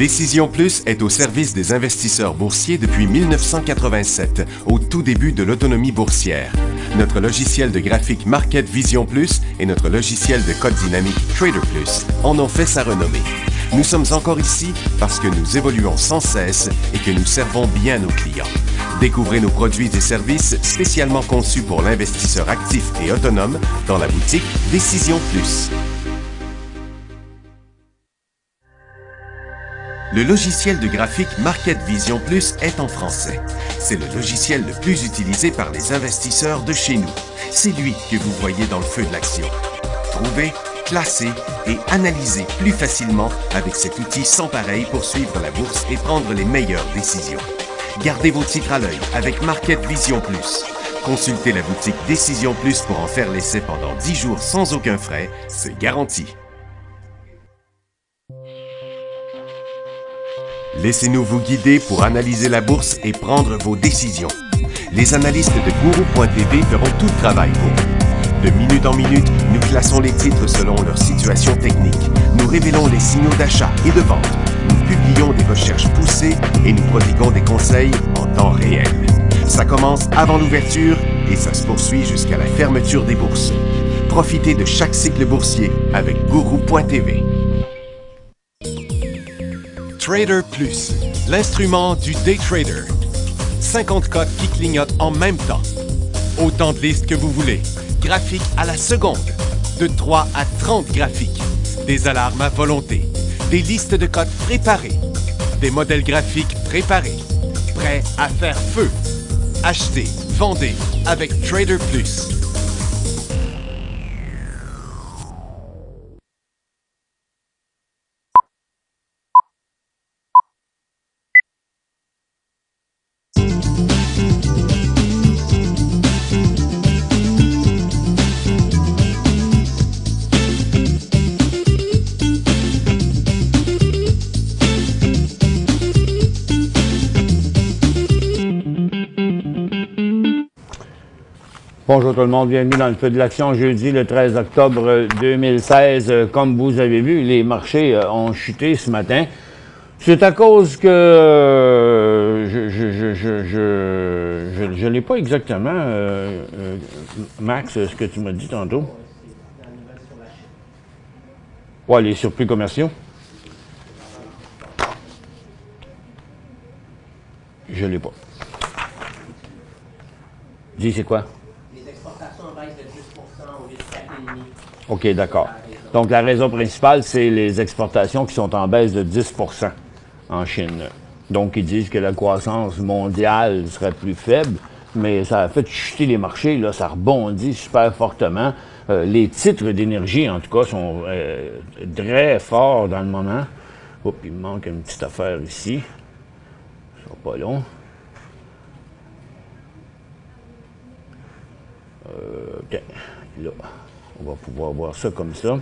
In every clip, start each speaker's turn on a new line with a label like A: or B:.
A: Décision Plus est au service des investisseurs boursiers depuis 1987, au tout début de l'autonomie boursière. Notre logiciel de graphique Market Vision Plus et notre logiciel de code dynamique Trader Plus en ont fait sa renommée. Nous sommes encore ici parce que nous évoluons sans cesse et que nous servons bien nos clients. Découvrez nos produits et services spécialement conçus pour l'investisseur actif et autonome dans la boutique Décision Plus. Le logiciel de graphique Market Vision Plus est en français. C'est le logiciel le plus utilisé par les investisseurs de chez nous. C'est lui que vous voyez dans le feu de l'action. Trouvez, classez et analysez plus facilement avec cet outil sans pareil pour suivre la bourse et prendre les meilleures décisions. Gardez vos titres à l'œil avec Market Vision Plus. Consultez la boutique Décision Plus pour en faire l'essai pendant 10 jours sans aucun frais, c'est garanti. Laissez-nous vous guider pour analyser la bourse et prendre vos décisions. Les analystes de Guru.tv feront tout le travail pour vous. De minute en minute, nous classons les titres selon leur situation technique. Nous révélons les signaux d'achat et de vente. Nous publions des recherches poussées et nous prodiguons des conseils en temps réel. Ça commence avant l'ouverture et ça se poursuit jusqu'à la fermeture des bourses. Profitez de chaque cycle boursier avec Guru.tv. Trader Plus, l'instrument du day trader. 50 cotes qui clignotent en même temps. Autant de listes que vous voulez. Graphiques à la seconde. De 3 à 30 graphiques. Des alarmes à volonté. Des listes de cotes préparées. Des modèles graphiques préparés. Prêts à faire feu. Achetez, vendez avec Trader Plus.
B: Bonjour tout le monde, bienvenue dans le feu de l'action jeudi le 13 octobre 2016. Comme vous avez vu, les marchés ont chuté ce matin. C'est à cause que je n'ai pas exactement, Max, ce que tu m'as dit tantôt. Ouais, les surplus commerciaux. Je l'ai pas. Dis, c'est quoi? OK, d'accord. Donc, la raison principale, c'est les exportations qui sont en baisse de 10 % en Chine. Donc, ils disent que la croissance mondiale serait plus faible, mais ça a fait chuter les marchés, là, ça rebondit super fortement. Les titres d'énergie, en tout cas, sont très forts dans le moment. Oups, il me manque une petite affaire ici. Ça sera pas long. OK, là. On va pouvoir voir ça comme ça.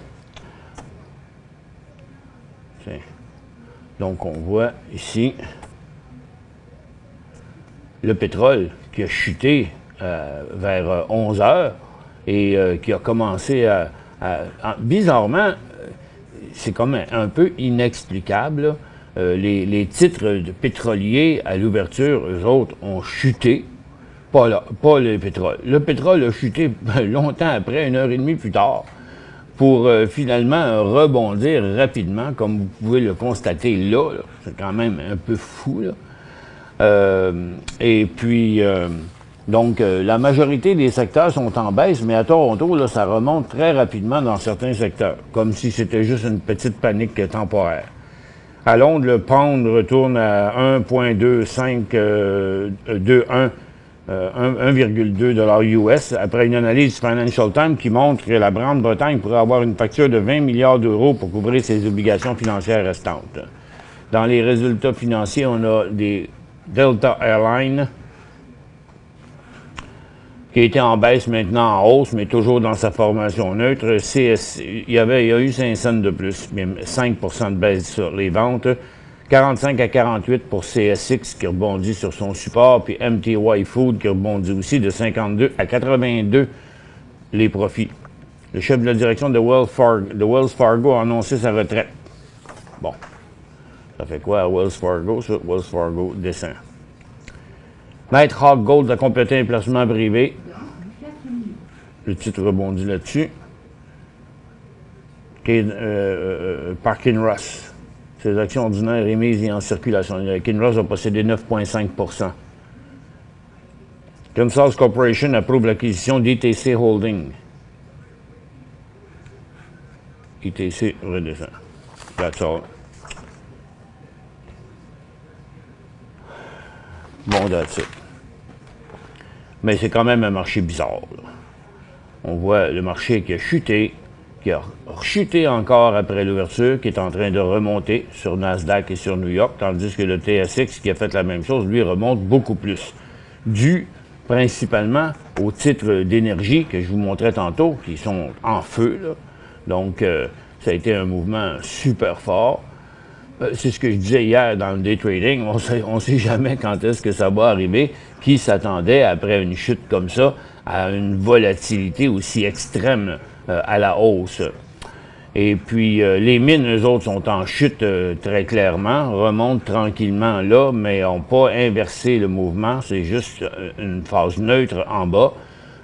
B: Tiens. Donc, on voit ici le pétrole qui a chuté vers 11 heures et qui a commencé bizarrement, c'est comme un peu inexplicable. Les titres de pétroliers à l'ouverture, eux autres, ont chuté. Pas le pétrole. Le pétrole a chuté longtemps après, 1h30 plus tard, pour finalement rebondir rapidement, comme vous pouvez le constater là. C'est quand même un peu fou, là. Et puis, donc, la majorité des secteurs sont en baisse, mais à Toronto, là, ça remonte très rapidement dans certains secteurs, comme si c'était juste une petite panique temporaire. À Londres, le pound retourne à 1,2521 $1,2 US, après une analyse du Financial Times qui montre que la Grande-Bretagne pourrait avoir une facture de 20 milliards d'euros pour couvrir ses obligations financières restantes. Dans les résultats financiers, on a des Delta Airlines qui était en baisse, maintenant en hausse, mais toujours dans sa formation neutre. Il y a eu 5 cents de plus, mais 5 % de baisse sur les ventes. 45 à 48 pour CSX qui rebondit sur son support, puis MTY Food qui rebondit aussi de 52 à 82 les profits. Le chef de la direction de Wells Fargo a annoncé sa retraite. Bon. Ça fait quoi à Wells Fargo? Ça, Wells Fargo descend. Nighthawk Gold a complété un placement privé. Le titre rebondit là-dessus. Kinross. Ses actions ordinaires émises et en circulation. Kinross a possédé 9,5 %. Consols Corporation approuve l'acquisition d'ITC Holding. ITC redescend. That's all. Bon, that's it. Mais c'est quand même un marché bizarre, là. On voit le marché qui a chuté, qui a rechuté encore après l'ouverture, qui est en train de remonter sur Nasdaq et sur New York, tandis que le TSX, qui a fait la même chose, lui, remonte beaucoup plus. Dû principalement aux titres d'énergie que je vous montrais tantôt, qui sont en feu, là. Donc, ça a été un mouvement super fort. C'est ce que je disais hier dans le day trading. On ne sait jamais quand est-ce que ça va arriver. Qui s'attendait, après une chute comme ça, à une volatilité aussi extrême à la hausse. Et puis, les mines, eux autres, sont en chute très clairement, remontent tranquillement là, mais n'ont pas inversé le mouvement. C'est juste une phase neutre en bas.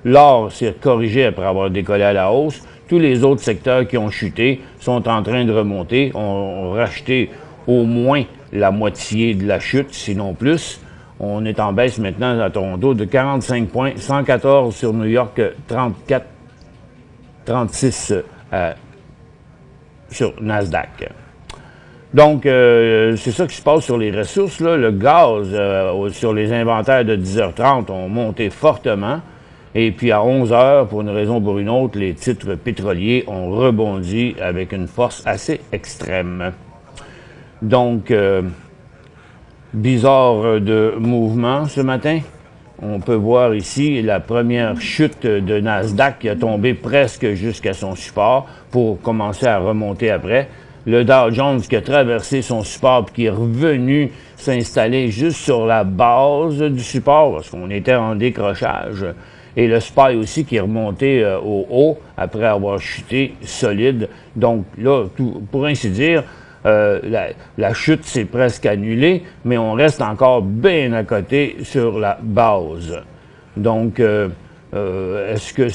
B: L'or s'est corrigé après avoir décollé à la hausse. Tous les autres secteurs qui ont chuté sont en train de remonter, ont racheté au moins la moitié de la chute, sinon plus. On est en baisse maintenant à Toronto de 45 points, 114 sur New York, 34, 36 sur Nasdaq. Donc, c'est ça qui se passe sur les ressources, là. Le gaz sur les inventaires de 10h30 ont monté fortement. Et puis à 11h, pour une raison ou pour une autre, les titres pétroliers ont rebondi avec une force assez extrême. Donc, bizarre de mouvement ce matin. On peut voir ici la première chute de Nasdaq qui a tombé presque jusqu'à son support pour commencer à remonter après. Le Dow Jones qui a traversé son support et qui est revenu s'installer juste sur la base du support parce qu'on était en décrochage. Et le SPY aussi qui est remonté au haut après avoir chuté solide. Donc là, pour ainsi dire, la chute s'est presque annulée, mais on reste encore bien à côté sur la base. Donc, est-ce que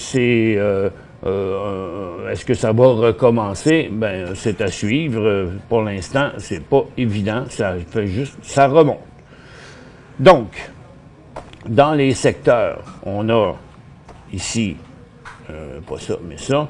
B: ça va recommencer? Ben, c'est à suivre. Pour l'instant, c'est pas évident. Ça fait juste, ça remonte. Donc, dans les secteurs, on a ici, pas ça, mais ça.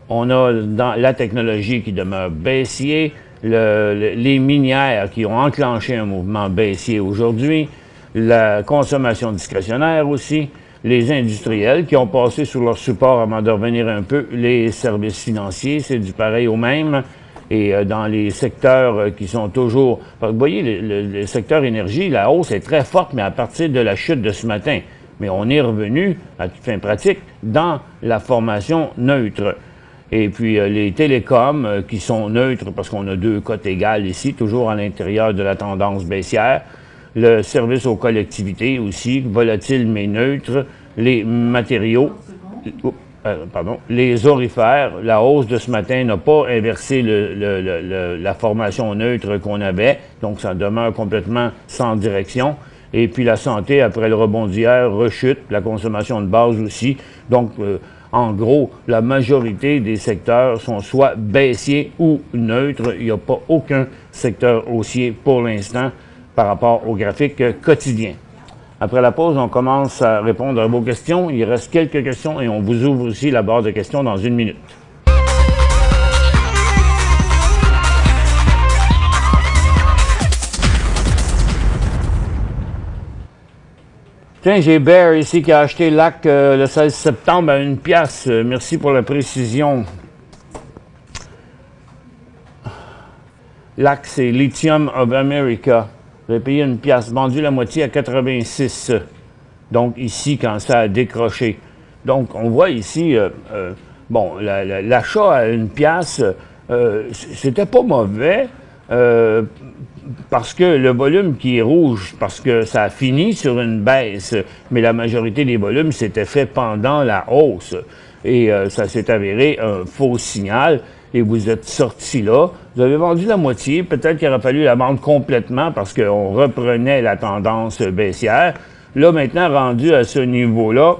B: On a dans la technologie qui demeure baissier, les minières qui ont enclenché un mouvement baissier aujourd'hui, la consommation discrétionnaire aussi, les industriels qui ont passé sur leur support avant de revenir un peu, les services financiers, c'est du pareil au même. Et dans les secteurs qui sont toujours... Vous voyez, le secteur énergie, la hausse est très forte, mais à partir de la chute de ce matin. Mais on est revenu, à toute fin pratique, dans la formation neutre. Et puis les télécoms qui sont neutres, parce qu'on a deux cotes égales ici, toujours à l'intérieur de la tendance baissière. Le service aux collectivités aussi, volatile mais neutre. Les matériaux... les orifères, la hausse de ce matin n'a pas inversé la formation neutre qu'on avait, donc ça demeure complètement sans direction. Et puis la santé, après le rebond d'hier, rechute, la consommation de base aussi. Donc, en gros, la majorité des secteurs sont soit baissiers ou neutres. Il n'y a pas aucun secteur haussier pour l'instant par rapport au graphique quotidien. Après la pause, on commence à répondre à vos questions. Il reste quelques questions et on vous ouvre aussi la barre de questions dans 1 minute. Tiens, j'ai Bear ici qui a acheté LAC le 16 septembre à 1 piastre. Merci pour la précision. LAC, c'est Lithium of America. Vous avez payé 1 piastre, vendu la moitié à 86. Donc ici, quand ça a décroché. Donc, on voit ici, bon, l'achat à 1 piastre, c'était pas mauvais. Parce que le volume qui est rouge, parce que ça a fini sur une baisse, mais la majorité des volumes s'étaient fait pendant la hausse. Et ça s'est avéré un faux signal. et vous êtes sorti là. Vous avez vendu la moitié. Peut-être qu'il aurait fallu la vendre complètement parce qu'on reprenait la tendance baissière. Là, maintenant, rendu à ce niveau-là,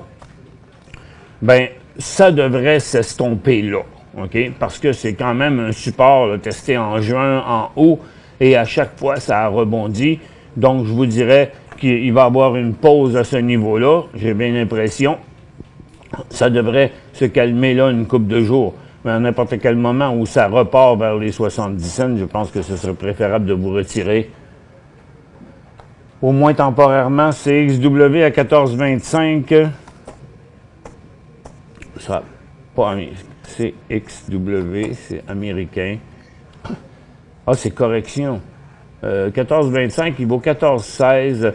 B: ben ça devrait s'estomper là. OK? Parce que c'est quand même un support là, testé en juin, en août, et à chaque fois, ça a rebondi. Donc, je vous dirais qu'il va y avoir une pause à ce niveau-là. J'ai bien l'impression. Ça devrait se calmer là une couple de jours. Mais à n'importe quel moment où ça repart vers les 70 cents, je pense que ce serait préférable de vous retirer. Au moins temporairement, CXW à 14,25. Ça, pas CXW, c'est américain. Ah, c'est correction. 14,25, il vaut 14,16.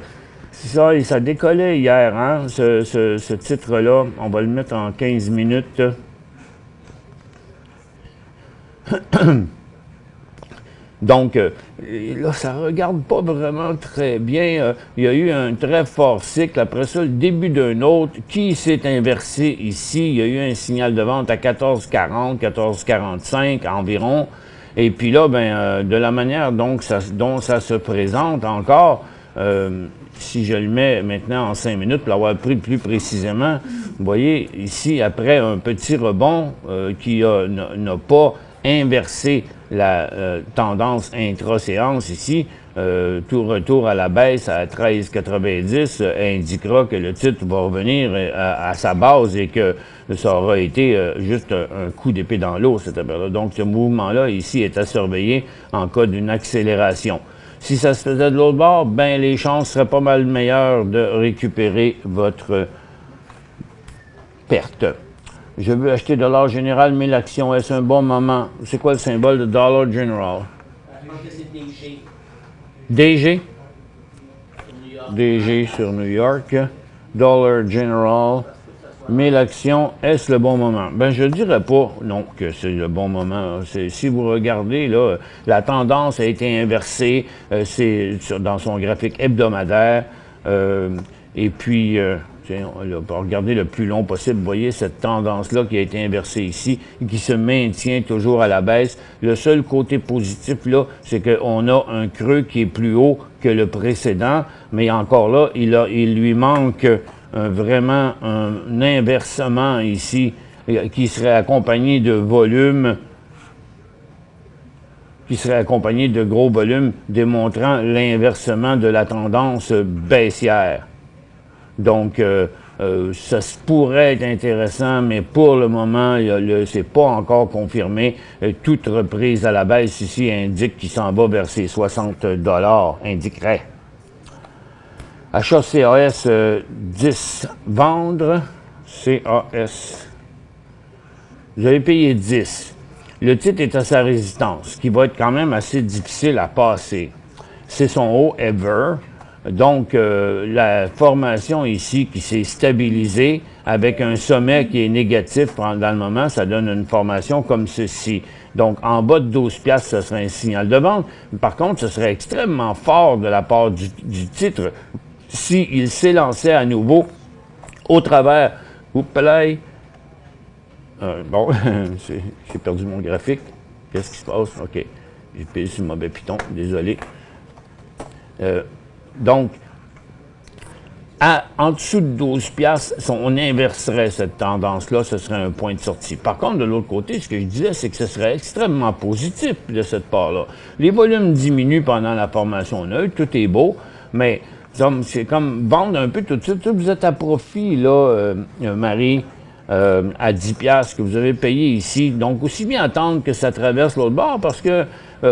B: C'est ça, et ça décollait hier, hein, ce titre-là. On va le mettre en 15 minutes. Donc, là, ça ne regarde pas vraiment très bien. Il y a eu un très fort cycle. Après ça, le début d'un autre qui s'est inversé ici. Il y a eu un signal de vente à 14,40, 14,45 environ. Et puis là, de la manière dont ça se présente encore, si je le mets maintenant en 5 minutes pour l'avoir pris plus précisément, vous voyez, ici, après un petit rebond qui n'a pas inversé la tendance intra-séance ici, tout retour à la baisse à 13,90 indiquera que le titre va revenir à sa base et que ça aura été juste un coup d'épée dans l'eau, cette affaire-là. Donc, ce mouvement-là, ici, est à surveiller en cas d'une accélération. Si ça se faisait de l'autre bord, ben les chances seraient pas mal meilleures de récupérer votre perte. Je veux acheter Dollar General, mais l'action, est-ce un bon moment? C'est quoi le symbole de Dollar General?
C: Je pense que c'est DG.
B: DG?
C: New York.
B: DG sur New York. Dollar General. Mais l'action, est-ce le bon moment? Ben, je ne dirais pas, non, que c'est le bon moment. Si vous regardez, là, la tendance a été inversée, c'est dans son graphique hebdomadaire. Et puis, on va regarder le plus long possible. Vous voyez cette tendance-là qui a été inversée ici et qui se maintient toujours à la baisse. Le seul côté positif, là, c'est qu'on a un creux qui est plus haut que le précédent, mais encore là, il lui manque vraiment un inversement ici qui serait accompagné de volume, qui serait accompagné de gros volumes démontrant l'inversement de la tendance baissière. Donc, ça pourrait être intéressant, mais pour le moment, c'est pas encore confirmé. Toute reprise à la baisse ici indique qu'il s'en va vers ses 60 $, indiquerait. Achat CAS 10, vendre CAS. Vous avez payé 10. Le titre est à sa résistance, qui va être quand même assez difficile à passer. C'est son haut ever. Donc, la formation ici qui s'est stabilisée avec un sommet qui est négatif dans le moment, ça donne une formation comme ceci. Donc, en bas de 12 piastres, ce serait un signal de vente. Par contre, ce serait extrêmement fort de la part du titre s'il s'élançait à nouveau au travers. Oups, bon, j'ai perdu mon graphique. Qu'est-ce qui se passe? OK. J'ai payé sur le mauvais piton. Désolé. Donc, en dessous de 12 piastres, on inverserait cette tendance-là, ce serait un point de sortie. Par contre, de l'autre côté, ce que je disais, c'est que ce serait extrêmement positif de cette part-là. Les volumes diminuent pendant la formation neutre, tout est beau, mais c'est comme vendre un peu tout de suite. Vous êtes à profit, là, Marie, à 10 piastres que vous avez payé ici. Donc, aussi bien attendre que ça traverse l'autre bord, parce que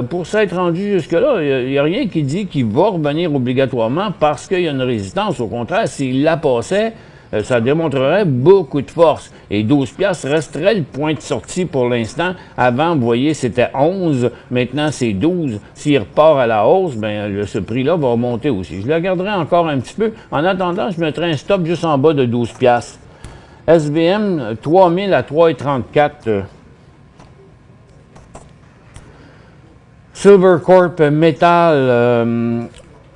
B: pour s'être rendu jusque-là, il n'y a rien qui dit qu'il va revenir obligatoirement parce qu'il y a une résistance. Au contraire, s'il la passait, ça démontrerait beaucoup de force. Et 12 piastres resterait le point de sortie pour l'instant. Avant, vous voyez, c'était 11. Maintenant, c'est 12. S'il repart à la hausse, ben, ce prix-là va remonter aussi. Je le garderai encore un petit peu. En attendant, je mettrai un stop juste en bas de 12 piastres. SBM, 3000 à 3,34. Silvercorp Metal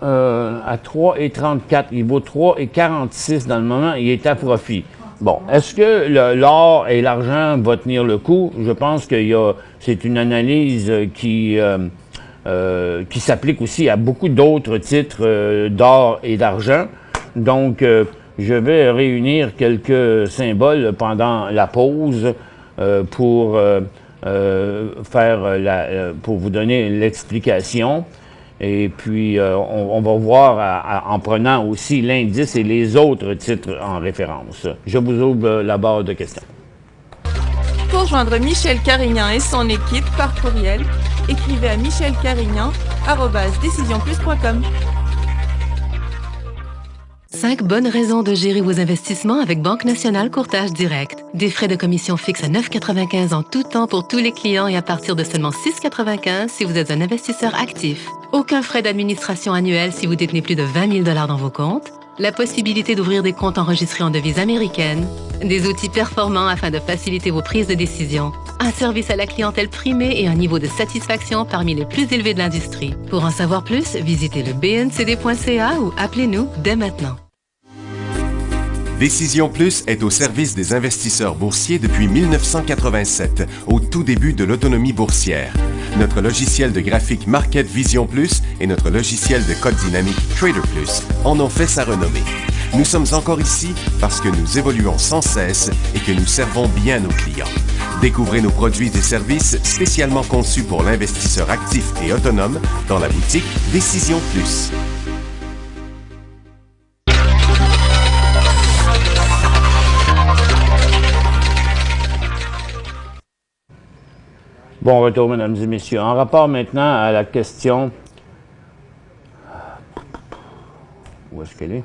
B: à 3,34. Il vaut 3,46 dans le moment. Il est à profit. Bon, est-ce que l'or et l'argent vont tenir le coup? Je pense que c'est une analyse qui s'applique aussi à beaucoup d'autres titres d'or et d'argent. Donc, je vais réunir quelques symboles pendant la pause pour vous donner l'explication. Et puis, on va voir en prenant aussi l'indice et les autres titres en référence. Je vous ouvre la barre de questions.
D: Pour joindre Michel Carignan et son équipe par courriel, écrivez à michelcarignan@decisionplus.com.
E: 5 bonnes raisons de gérer vos investissements avec Banque Nationale Courtage Direct. Des frais de commission fixes à 9,95 en tout temps pour tous les clients et à partir de seulement 6,95 si vous êtes un investisseur actif. Aucun frais d'administration annuel si vous détenez plus de 20 000 $ dans vos comptes. La possibilité d'ouvrir des comptes enregistrés en devise américaine. Des outils performants afin de faciliter vos prises de décision. Un service à la clientèle primé et un niveau de satisfaction parmi les plus élevés de l'industrie. Pour en savoir plus, visitez le bncd.ca ou appelez-nous dès maintenant.
A: Décision Plus est au service des investisseurs boursiers depuis 1987, au tout début de l'autonomie boursière. Notre logiciel de graphique Market Vision Plus et notre logiciel de code dynamique Trader Plus en ont fait sa renommée. Nous sommes encore ici parce que nous évoluons sans cesse et que nous servons bien nos clients. Découvrez nos produits et services spécialement conçus pour l'investisseur actif et autonome dans la boutique Décision Plus.
B: Bon retour, mesdames et messieurs. En rapport maintenant à la question... Où est-ce qu'elle est?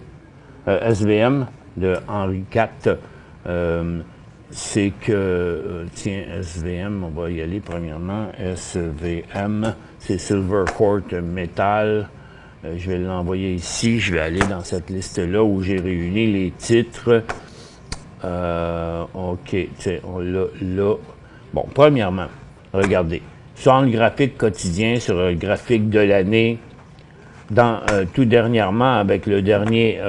B: SVM de Henri IV. C'est que... tiens, SVM, on va y aller premièrement. SVM, c'est Silver Court Metal. Je vais l'envoyer ici. Je vais aller dans cette liste-là où j'ai réuni les titres. OK, tiens, on l'a là. Bon, premièrement, regardez, sur le graphique quotidien, sur le graphique de l'année, tout dernièrement, avec le dernier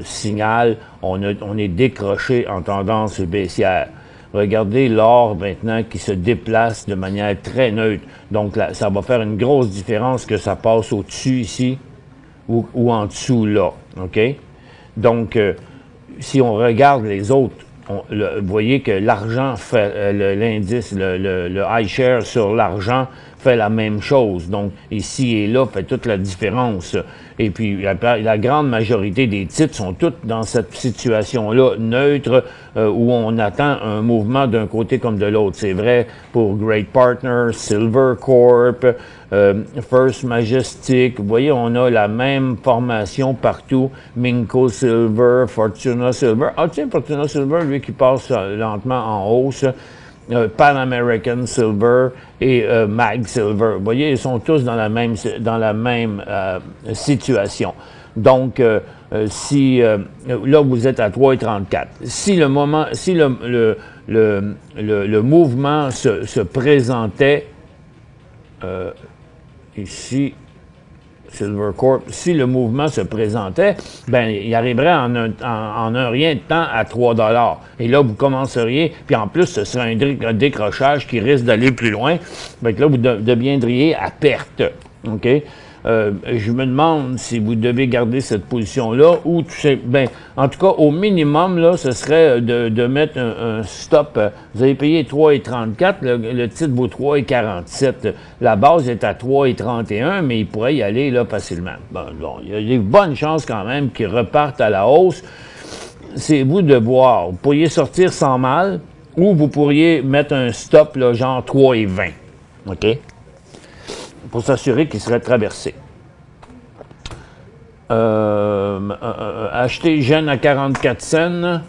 B: signal, on est décroché en tendance baissière. Regardez l'or maintenant qui se déplace de manière très neutre. Donc, là, ça va faire une grosse différence que ça passe au-dessus ici ou en dessous là. OK? Donc, si on regarde les autres, vous voyez que l'argent fait, l'indice, le iShare sur l'argent fait la même chose. Donc, ici et là, fait toute la différence. Et puis, la grande majorité des titres sont toutes dans cette situation-là, neutre, où on attend un mouvement d'un côté comme de l'autre. C'est vrai pour Great Partners, Silver Corp, First Majestic. Vous voyez, on a la même formation partout. Minco Silver, Fortuna Silver. Ah tiens, Fortuna Silver, lui qui passe lentement en hausse. Pan American Silver et Mag Silver. Vous voyez, ils sont tous dans la même situation. Donc, si là vous êtes à 3,34. Si le mouvement se présentait ici, Silver Corp, si le mouvement se présentait, ben il arriverait en un rien de temps à 3 $. Et là, vous commenceriez, puis en plus, ce serait un décrochage qui risque d'aller plus loin. Donc là, vous deviendriez à perte. OK? Je me demande si vous devez garder cette position-là ou, en tout cas, au minimum, là, ce serait de mettre un stop. Vous avez payé 3,34, le titre vaut 3,47. La base est à 3,31, mais il pourrait y aller là facilement. Bon, il y a des bonnes chances quand même qu'ils repartent à la hausse. C'est vous de voir. Vous pourriez sortir sans mal ou vous pourriez mettre un stop, là, genre 3,20. OK? Pour s'assurer qu'il serait traversé. Acheter Gênes à 44 cents.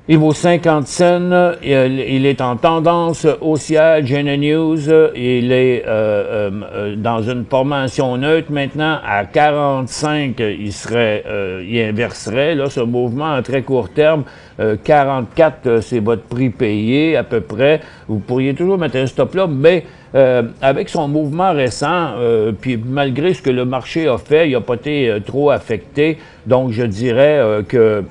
B: Il vaut 50 cents. Il est en tendance haussière. General News, il est dans une formation neutre maintenant. À 45, il inverserait là, ce mouvement à très court terme. 44, c'est votre prix payé à peu près. Vous pourriez toujours mettre un stop là, mais avec son mouvement récent, puis malgré ce que le marché a fait, il n'a pas été trop affecté. Donc, je dirais que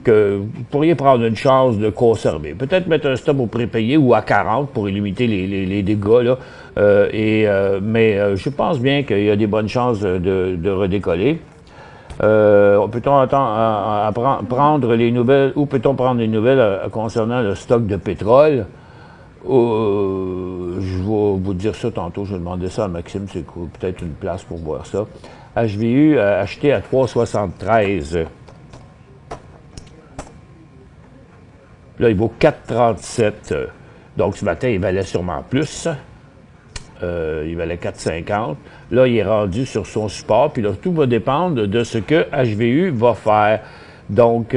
B: vous pourriez prendre une chance de conserver. Peut-être mettre un stop au prépayé ou à 40 pour limiter les dégâts, là. Mais je pense bien qu'il y a des bonnes chances de redécoller. Peut-on prendre les nouvelles, où peut-on prendre les nouvelles concernant le stock de pétrole? Je vais vous dire ça tantôt, je vais demander ça à Maxime, c'est peut-être une place pour voir ça. HVU acheté à 3,73. Là, il vaut 4,37. Donc, ce matin, il valait sûrement plus. Il valait 4,50. Là, il est rendu sur son support. Puis là, tout va dépendre de ce que HVU va faire. Donc,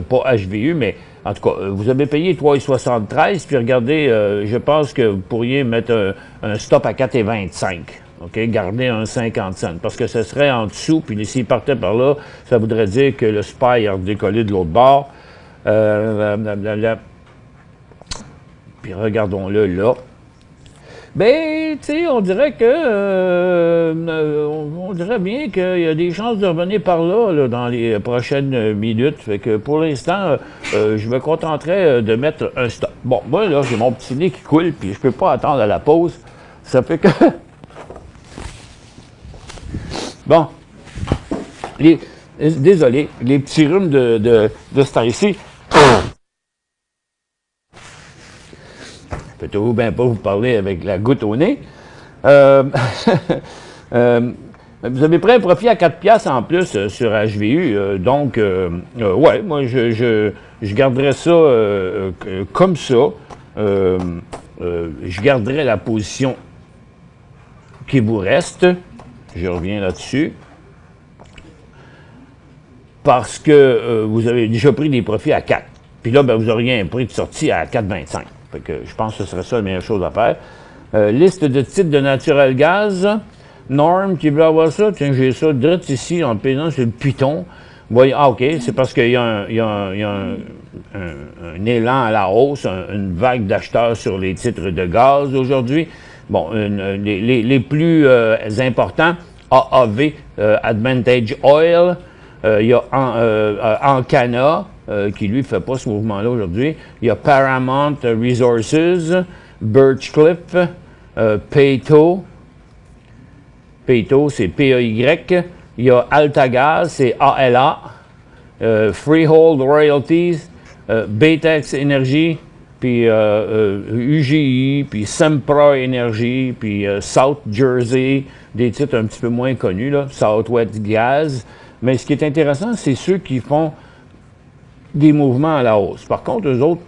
B: pas HVU, mais en tout cas, vous avez payé 3,73. Puis regardez, je pense que vous pourriez mettre un stop à 4,25. OK? Gardez un 50 cents. Parce que ce serait en dessous. Puis s'il partait par là, ça voudrait dire que le SPY a redécollé de l'autre bord. Puis regardons-le là. Ben, tu sais, on dirait que, on dirait bien qu'il y a des chances de revenir par là, dans les prochaines minutes. Fait que pour l'instant, je me contenterai de mettre un stop. Bon, moi, là, j'ai mon petit nez qui coule, puis je peux pas attendre à la pause. Ça fait que... Bon. Désolé, les petits rhumes de ce temps-ci. Peut-être bien pas vous parler avec la goutte au nez. Vous avez pris un profit à 4 piastres en plus sur HVU. Donc, ouais, moi, je garderais ça comme ça. Je garderais la position qui vous reste. Je reviens là-dessus. Parce que vous avez déjà pris des profits à 4. Puis là, ben, vous auriez un prix de sortie à 4,25. Fait que je pense que ce serait ça la meilleure chose à faire. Liste de titres de Natural Gas. Norm, qui veut avoir ça. Tiens, j'ai ça direct ici en pesant sur le piton. Voyez, OK, c'est parce qu'il y a un élan à la hausse, une vague d'acheteurs sur les titres de gaz aujourd'hui. Bon, les plus importants, AAV, Advantage Oil. Il y a Ancana, qui lui ne fait pas ce mouvement-là aujourd'hui. Il y a Paramount Resources, Birchcliff, Peyto. Peyto, c'est P-A-Y. Il y a Altagaz, c'est A-L-A. Freehold Royalties, Baytex Energy, puis UGI, puis Sempra Energy, puis South Jersey, des titres un petit peu moins connus, là, Southwest Gas. Mais ce qui est intéressant, c'est ceux qui font des mouvements à la hausse. Par contre, eux autres,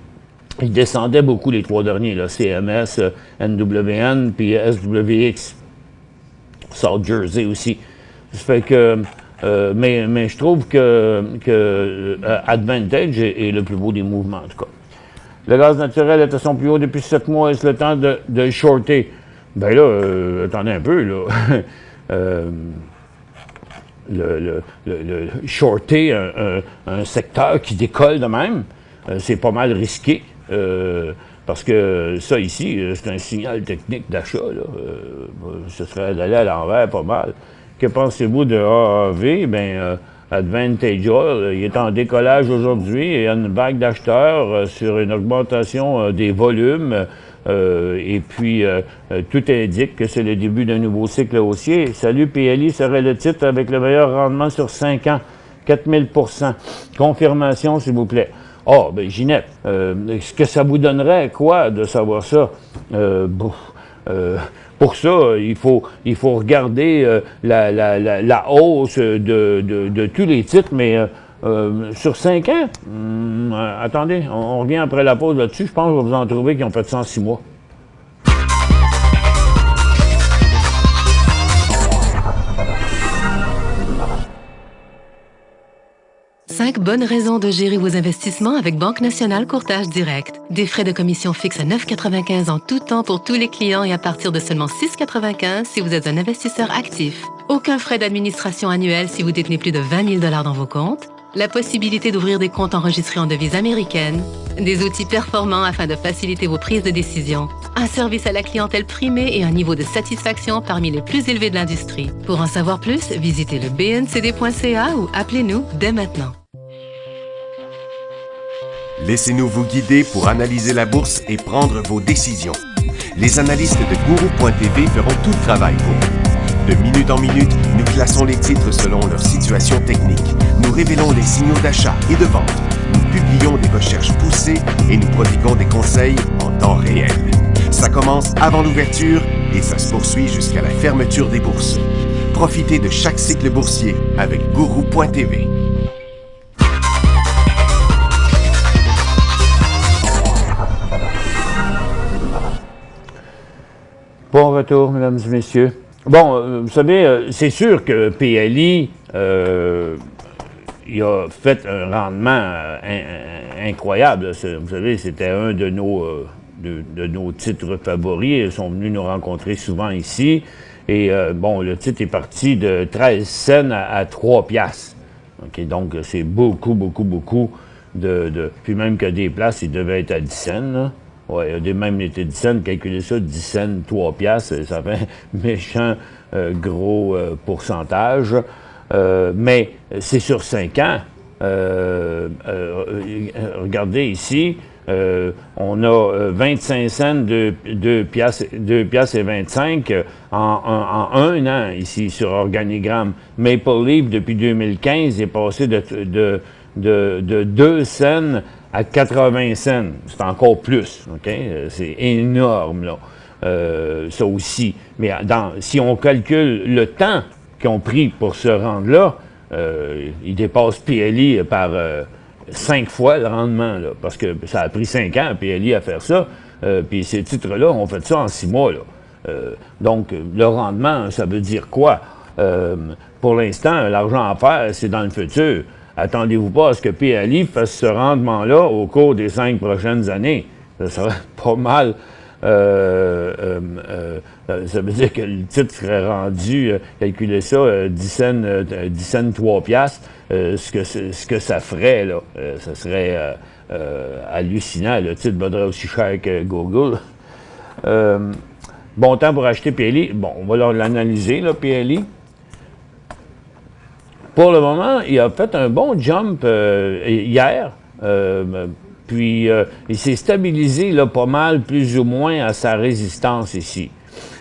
B: ils descendaient beaucoup les trois derniers, là, CMS, NWN, puis SWX, South Jersey aussi. Ça fait que, mais je trouve que Advantage est le plus beau des mouvements, en tout cas. Le gaz naturel est à son plus haut depuis 7 mois. Est-ce le temps de le shorter? Ben là, attendez un peu, là. Le shorter un secteur qui décolle de même, c'est pas mal risqué. Parce que ça ici, c'est un signal technique d'achat. Ce serait d'aller à l'envers pas mal. Que pensez-vous de AAV? Ben, Advantage Oil, il est en décollage aujourd'hui. Il y a une vague d'acheteurs sur une augmentation des volumes. Et puis, tout indique que c'est le début d'un nouveau cycle haussier. Salut, PLI serait le titre avec le meilleur rendement sur 5 ans, 4000 %. Confirmation, s'il vous plaît. Ah, ben Ginette, est-ce que ça vous donnerait quoi de savoir ça? Pour ça, il faut regarder la hausse de tous les titres, mais sur 5 ans, attendez, on revient après la pause là-dessus. Je pense que vous en trouver qui ont fait ça en 6 mois.
E: 5 bonnes raisons de gérer vos investissements avec Banque Nationale Courtage Direct. Des frais de commission fixes à 9,95 en tout temps pour tous les clients et à partir de seulement 6,95 si vous êtes un investisseur actif. Aucun frais d'administration annuel si vous détenez plus de 20 000 $ dans vos comptes. La possibilité d'ouvrir des comptes enregistrés en devise américaine. Des outils performants afin de faciliter vos prises de décision. Un service à la clientèle primé et un niveau de satisfaction parmi les plus élevés de l'industrie. Pour en savoir plus, visitez le bncd.ca ou appelez-nous dès maintenant.
A: Laissez-nous vous guider pour analyser la bourse et prendre vos décisions. Les analystes de Guru.tv feront tout le travail pour vous. De minute en minute, nous classons les titres selon leur situation technique. Nous révélons les signaux d'achat et de vente. Nous publions des recherches poussées et nous prodiguons des conseils en temps réel. Ça commence avant l'ouverture et ça se poursuit jusqu'à la fermeture des bourses. Profitez de chaque cycle boursier avec Guru.tv.
B: Bon retour, mesdames et messieurs. Bon, vous savez, c'est sûr que PLI, il a fait un rendement incroyable. Vous savez, c'était un de nos titres favoris. Ils sont venus nous rencontrer souvent ici. Et bon, le titre est parti de 13 cents à 3 piastres. Okay, donc, c'est beaucoup puis même que des places, il devait être à 10 cents, là. Oui, il y a même été 10 cents, calculer ça, 10 cents, 3 piastres, ça fait un méchant gros pourcentage. Mais c'est sur 5 ans. Regardez ici, on a 25 cents, 2 piastres et 25 en un an ici sur organigramme. Maple Leaf, depuis 2015, est passé de 2 cents à 80 cents. C'est encore plus, OK? C'est énorme, là. Ça aussi. Mais si on calcule le temps qu'ils ont pris pour se rendre là, ils dépassent PLI par 5 fois le rendement, là, parce que ça a pris 5 ans, PLI, à faire ça. Puis ces titres-là ont fait ça en 6 mois, là. Donc, le rendement, ça veut dire quoi? Pour l'instant, l'argent à faire, c'est dans le futur. Attendez-vous pas à ce que PLI fasse ce rendement-là au cours des 5 prochaines années. Ça serait pas mal. Ça veut dire que le titre serait rendu, calculez ça, 10 cents, 3 piastres, ce que ça ferait, là. Ça serait hallucinant. Le titre vaudrait aussi cher que Google. Bon temps pour acheter PLI. Bon, on va l'analyser, là, PLI. Pour le moment, il a fait un bon jump hier, puis il s'est stabilisé là, pas mal, plus ou moins, à sa résistance ici.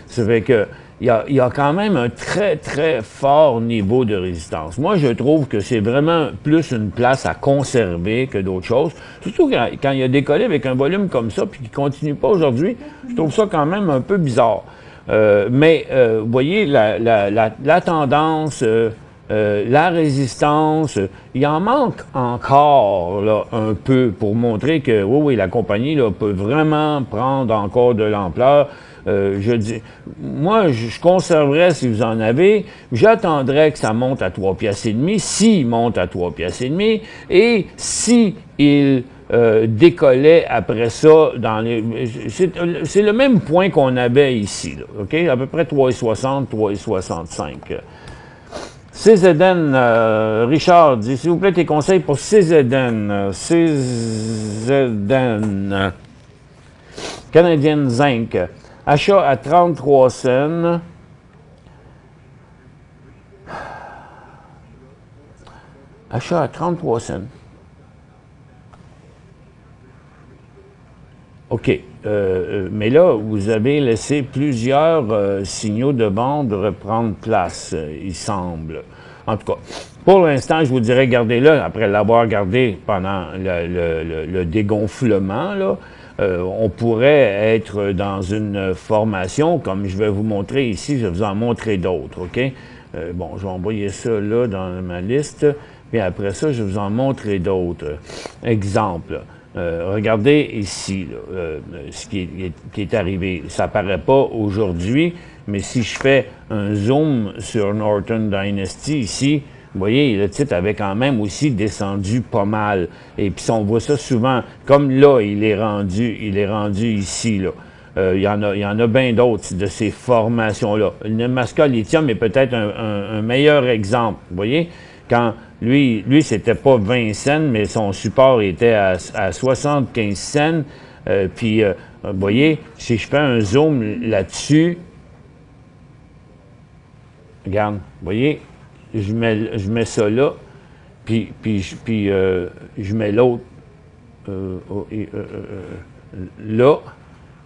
B: Ça fait que il y a quand même un très, très fort niveau de résistance. Moi, je trouve que c'est vraiment plus une place à conserver que d'autres choses. Surtout quand il a décollé avec un volume comme ça, puis qu'il ne continue pas aujourd'hui, je trouve ça quand même un peu bizarre. Mais, vous voyez, la tendance... la résistance, il en manque encore là, un peu pour montrer que oui, la compagnie là, peut vraiment prendre encore de l'ampleur. Je dis, moi, je conserverais si vous en avez, j'attendrais que ça monte à 3 piastres et demi, s'il monte à 3 piastres et demi, et si il décollait après ça dans les... C'est le même point qu'on avait ici, là, OK? À peu près 3,60, 3,65. CZN, Richard dit, s'il vous plaît, tes conseils pour CZN. CZN. Canadian Zinc. Achat à 33 cents. Achat à 33 cents. OK. Mais là, vous avez laissé plusieurs signaux de vente reprendre place, il semble. En tout cas, pour l'instant, je vous dirais, gardez-le. Après l'avoir gardé pendant le dégonflement, là, on pourrait être dans une formation, comme je vais vous montrer ici, je vais vous en montrer d'autres, OK? Bon, je vais envoyer ça là dans ma liste, puis après ça, je vais vous en montrer d'autres. Exemple. Regardez ici là, ce qui est arrivé. Ça paraît pas aujourd'hui, mais si je fais un zoom sur Norton Dynasty ici, Vous voyez, le titre avait quand même aussi descendu pas mal. Et puis on voit ça souvent, comme là, il est rendu ici, là. Il y en a bien d'autres de ces formations-là. Le Nemaska Lithium est peut-être un meilleur exemple. Vous voyez, quand lui c'était pas 20 cents, mais son support était à 75 cents. Puis, vous voyez, si je fais un zoom là-dessus, regarde, vous voyez, je mets ça là, puis je mets l'autre là.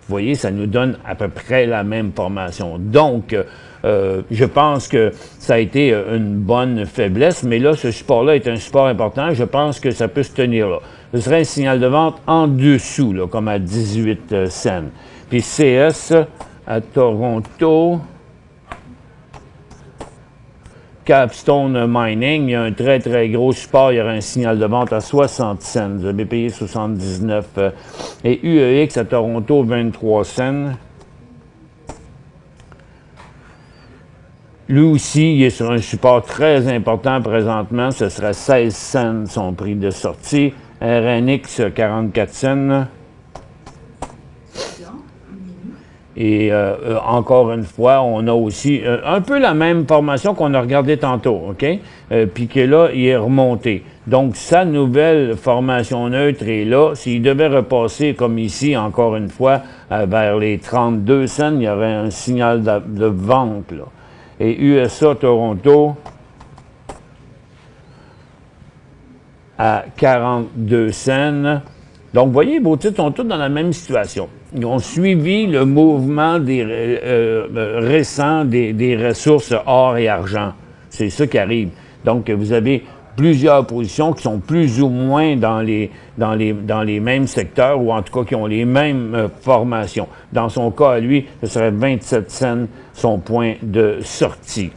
B: Vous voyez, ça nous donne à peu près la même formation. Donc, je pense que ça a été une bonne faiblesse, mais là, ce support-là est un support important. Je pense que ça peut se tenir là. Ce serait un signal de vente en dessous, là, comme à 18 cents. Puis CS à Toronto, Capstone Mining, il y a un très, très gros support. Il y aura un signal de vente à 60 cents. Vous avez payé 79. Et UEX à Toronto, 23 cents. Lui aussi, il est sur un support très important présentement. Ce sera 16 cents son prix de sortie. RNX, 44 cents. Et encore une fois, on a aussi un peu la même formation qu'on a regardé tantôt, OK? Puis que là, il est remonté. Donc, sa nouvelle formation neutre est là. S'il devait repasser, comme ici, encore une fois, vers les 32 cents, il y aurait un signal de vente, là. Et USA Toronto à 42 cents. Donc, vous voyez, vos titres sont tous dans la même situation. Ils ont suivi le mouvement récent des ressources or et argent. C'est ça qui arrive. Donc, vous avez plusieurs positions qui sont plus ou moins dans les mêmes secteurs, ou en tout cas qui ont les mêmes formations. Dans son cas, à lui, ce serait 27 cents son point de sortie.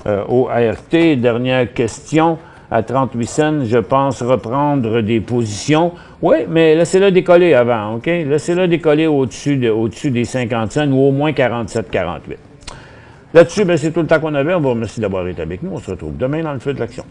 B: Au ART, dernière question. À 38 cents, je pense reprendre des positions. Oui, mais laissez-le décoller avant, OK? Laissez-le décoller au-dessus des 50 cents ou au moins 47-48. Là-dessus, c'est tout le temps qu'on avait. On vous remercie d'avoir été avec nous. On se retrouve demain dans le feu de l'action.